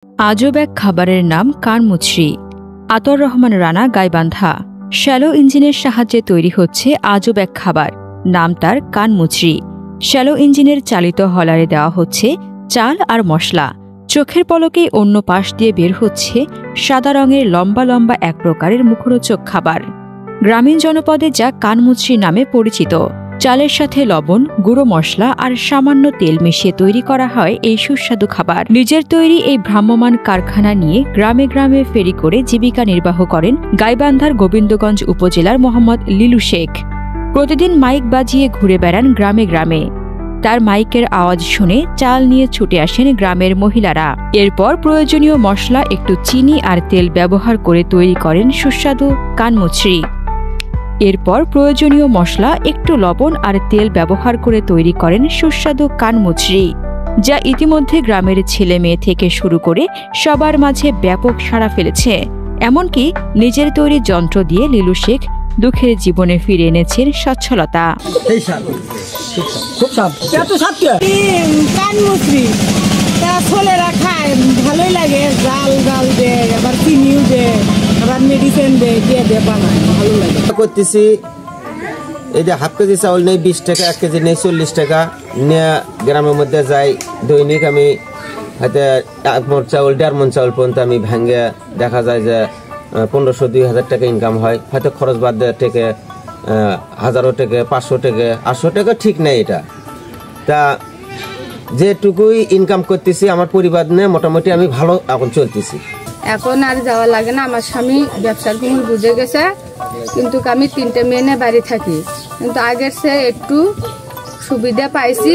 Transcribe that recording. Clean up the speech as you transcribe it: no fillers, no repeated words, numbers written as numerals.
আজব এক খাবারের নাম কানমুচড়ি। আতর রহমান রানা, গাইবান্ধা। শ্যালো ইঞ্জিনের সাহায্যে তৈরি হচ্ছে আজব এক খাবার, নাম তার কানমুচড়ি। শ্যালো ইঞ্জিনের চালিত হলারে দেওয়া হচ্ছে চাল আর মশলা। চোখের পলকেই অন্য পাশ দিয়ে বের হচ্ছে সাদা রঙের লম্বা লম্বা এক প্রকারের মুখরোচক খাবার। গ্রামীণ জনপদে যা কানমুচড়ি নামে পরিচিত। চালের সাথে লবণ, গুঁড়ো মশলা আর সামান্য তেল মিশিয়ে তৈরি করা হয় এই সুস্বাদু খাবার। নিজের তৈরি এই ভ্রাম্যমাণ কারখানা নিয়ে গ্রামে গ্রামে ফেরি করে জীবিকা নির্বাহ করেন গাইবান্ধার গোবিন্দগঞ্জ উপজেলার মোহাম্মদ লিলু শেখ। প্রতিদিন মাইক বাজিয়ে ঘুরে বেড়ান গ্রামে গ্রামে। তার মাইকের আওয়াজ শুনে চাল নিয়ে ছুটে আসেন গ্রামের মহিলারা। এরপর প্রয়োজনীয় মশলা, একটু চিনি আর তেল ব্যবহার করে তৈরি করেন সুস্বাদু কানমুচড়ি। এরপর প্রয়োজনীয় মশলা, একটু লবণ আর তেল ব্যবহার করে তৈরি করেন সুস্বাদু কানমুচড়ি, যা ইতিমধ্যে গ্রামের ছেলে মেয়ে থেকে শুরু করে সবার মাঝে ব্যাপক সাড়া ফেলেছে। এমনকি নিজের তৈরি যন্ত্র দিয়ে লিলু শেখ দুঃখের জীবনে ফিরে এনেছেন সচ্ছলতা। ভালোই লাগে, জাল জাল দেয়, আবার চিনিও দেয়, আবার মেডিসিন দেয়, দিয়ে দেয় বানায়, ভালো লাগে। করতেছি এই যে হাফ কেজি চাউল নেই 20 টাকা, 1 কেজি নেই 40 টাকা নিয়ে গ্রামের মধ্যে যাই। দৈনিক আমি হয়তো 1 মণ চাউল 1.5 মণ চাউল পর্যন্ত আমি ভেঙে দেখা যায় যে 1500-2000 টাকা ইনকাম হয়। হয়তো খরচ বাদ দেওয়ার থেকে 1000 টাকা, 500 টাকা, 800 টাকা ঠিক নেই এটা। তা যেটুকুই ইনকাম করতেছি আমার পরিবার নিয়ে মোটামুটি আমি ভালো এখন চলতেছি। এখন আর যাওয়া লাগে না, আমার স্বামী ব্যবসার গুণ বুঝে গেছে। কিন্তু আমি 3টে মেয়ে নিয়ে বাড়ি থাকি, কিন্তু আগের চেয়ে একটু সুবিধা পাইছি।